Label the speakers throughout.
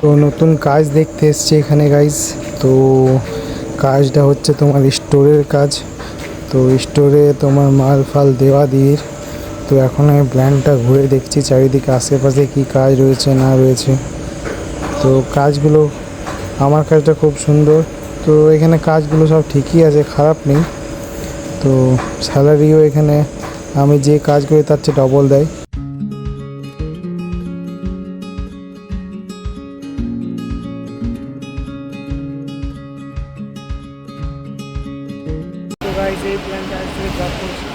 Speaker 1: তো নতুন কাজ দেখতে এসছে এখানে গাইজ। তো কাজটা হচ্ছে তোমার স্টোরের কাজ। তো স্টোরে তোমার মাল ফাল দেওয়া দিয়ে, তো এখন আমি প্ল্যানটা ঘুরে দেখছি চারিদিকে আশেপাশে কি কাজ রয়েছে না রয়েছে। তো কাজগুলো, আমার কাজটা খুব সুন্দর। তো এখানে কাজগুলো সব ঠিকই আছে, খারাপ নেই। তো স্যালারিও এখানে আমি যে কাজ করি তার চেয়ে ডবল দেয়। তো গাইস এই প্ল্যানটা আসলে জব করছি।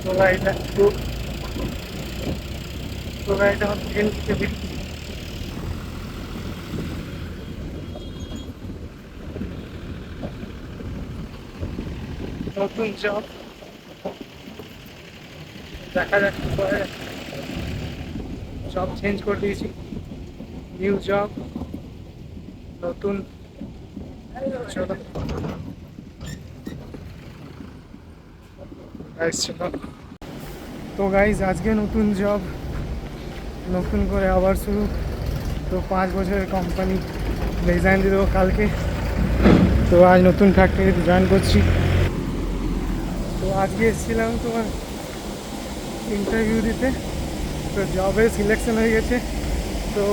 Speaker 1: তো গাইটা একটু, তো গাইটা আমার ট্রেন থেকে বেরিয়ে নতুন জব, দেখা যাক কি করে। জব চেঞ্জ করে দিয়েছি, নিউ জব, নতুন। চলো গাইস চলো। তো গাইজ আজকে নতুন জব, নতুন করে আবার শুরু। তো 5 বছরের কোম্পানি, রিজাইন দিয়ে দেবো কালকে। তো আজ নতুন ফ্যাক্টরিতে জয়েন করছি। তো আজকে এসেছিলাম তোমার ইন্টারভিউ দিতে। তো জবে সিলেকশন হয়ে গেছে। তো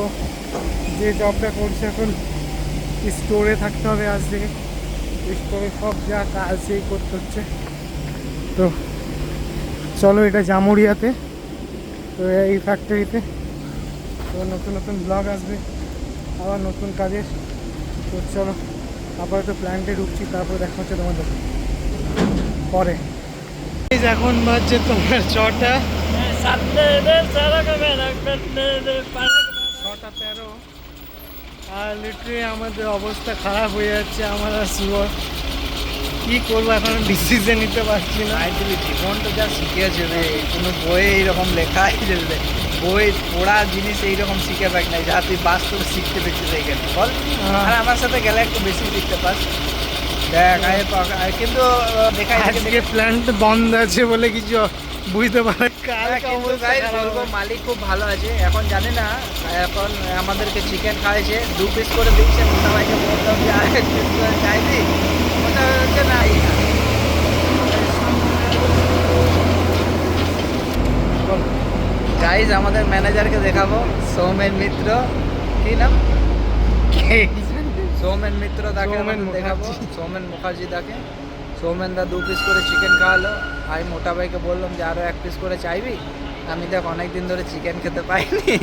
Speaker 1: যে জবটা করছে এখন, স্টোরে থাকতে হবে আজ থেকে। স্টোরে সব যা কাজ সেই করতে হচ্ছে। তো চলো, এটা জামুরিয়াতে। তো এই ফ্যাক্টরিতে তো নতুন নতুন ব্লগ আসবে, আবার নতুন কাজের। তো চলো, আপাতত প্ল্যান্টে ঢুকছি, তারপর দেখা হচ্ছে তোমাদের পরে। এখন বাজছে তোমার 6:13। আর লিটারে আমাদের অবস্থা খারাপ হয়ে যাচ্ছে। আমার আর শুয়োর কী করবো এখন ডিসিশন নিতে পারছি না।
Speaker 2: জীবনটা যা শিখেছে রে, কোনো বইয়ে এইরকম লেখা আছে রে, বই পড়া জিনিস এইরকম শিখে পাই না, যা তুই বাস্তবে শিখতে পেরেছিস এইখানে বল। আর আমার সাথে গেলে একটু বেশি শিখতে পাস। দেখ কিন্তু দেখা
Speaker 1: আজকে প্ল্যান্ট বন্ধ আছে বলে কিছু বুঝতে পারে।
Speaker 2: বলবো মালিক খুব ভালো আছে। এখন জানি না, এখন আমাদেরকে চিকেন খাওয়াইছে, 2 পিস করে দিচ্ছে। মোটা ভাইকে বলতাম যে আর 1 পিস করে চাইবি, ওটা হচ্ছে না। গাইজ আমাদের ম্যানেজারকে দেখাবো, সৌমেন মিত্র। কি নাম? সৌমেন মিত্র, তাকে দেখাবো। সৌমেন মুখার্জি তাকে। সৌমেন দা 2 পিস করে চিকেন খাওয়ালো। আমি মোটা ভাইকে বললাম যে আরও 1 পিস করে চাইবি। আমি দেখ অনেকদিন ধরে চিকেন খেতে পাইনি।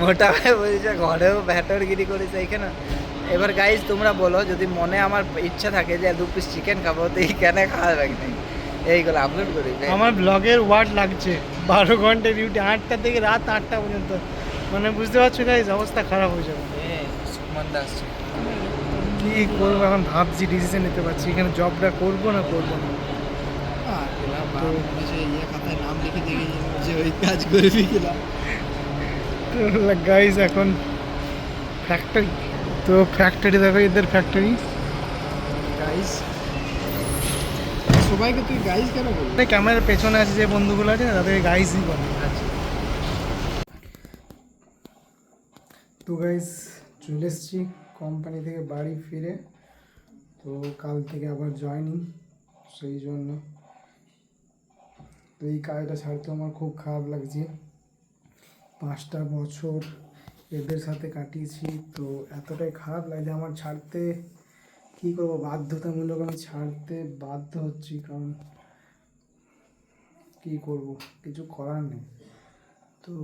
Speaker 2: মোটা ভাই বলছে ঘরেও ব্যাটারগিরি করেছে এইখানে। এবার গাইজ তোমরা বলো, যদি মনে আমার ইচ্ছা থাকে যে 2 পিস চিকেন খাবো, তো এই কেন খাওয়া যাবে না? এইগুলো আপলোড করি।
Speaker 1: আমার ব্লগের ওয়ার্ড লাগছে 12 ঘন্টা ডিউটি, 8টা থেকে রাত 8টা পর্যন্ত। মানে বুঝতে পারছো গাইজ, অবস্থা খারাপ হয়ে যাবে।
Speaker 2: সুমন দাস
Speaker 1: কী করবো এখন ভাবছি, ডিসিশন নিতে পারছি এখানে জবটা করবো না করবো না।
Speaker 2: খাতায় নাম লিখে দিয়ে যে ওই কাজ করবি কিনা।
Speaker 1: গাইজ এখন ফ্যাক্টরি, তো ফ্যাক্টরি দেখো, এদের ফ্যাক্টরি।
Speaker 2: গাইস, সবাইকে তুই গাইস কেন বলবি?
Speaker 1: ক্যামেরার পেছনে আছে যে বন্ধুগুলো আছে না, তাদের গাইজই বলে।
Speaker 2: আচ্ছা,
Speaker 1: তো গাইজ চলে এসেছি কোম্পানি থেকে বাড়ি ফিরে। তো কাল থেকে আবার জয়েনিং, সেই জন্য তো এই কাজটা ছাড়তে আমার খুব খারাপ লাগছে। 5টা বছর এদের সাথে কাটিয়েছি, তো এতটাই খারাপ লাগছে আমার ছাড়তে। কী করবো, বাধ্যতামূলক আমি ছাড়তে বাধ্য হচ্ছি, কারণ কী করব, কিছু করার নেই। তো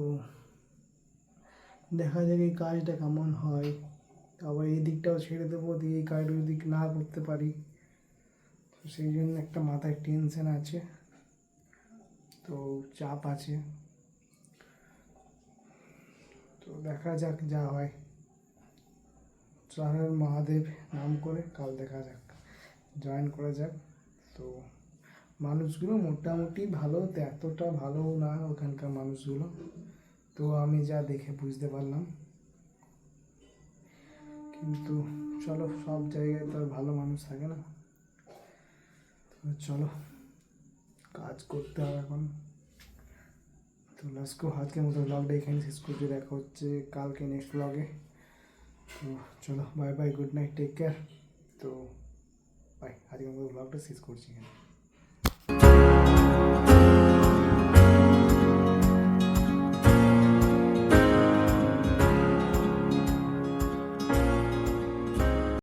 Speaker 1: দেখা যাক এই কাজটা কেমন হয়। আবার এই দিকটাও ছেড়ে দেবো, দিয়ে এই কাজটা যদি না করতে পারি, তো সেই জন্য একটা মাথায় টেনশন আছে, তো চাপ আছে। তো দেখা যাক যা হয়। চার মহাদেব নাম করে কাল দেখা যাক, জয়েন করা যাক। তো মানুষগুলো মোটামুটি ভালো, তো এতটা ভালো না ওখানকার মানুষগুলো। তো আমি যা দেখে বুঝতে পারলাম, কিন্তু চলো, সব জায়গায় তো আর ভালো মানুষ থাকে না। তো চলো, কাজ করতে হবে এখন। তো লাস্কো আজকের মতো ব্লগটা এখানে শেষ করছি, দেখা হচ্ছে কালকে নেক্সট ব্লগে। তো চলো, bye bye, good night, take care. তো বাই, আজকের মতো ব্লগটা শেষ করছি এখানে।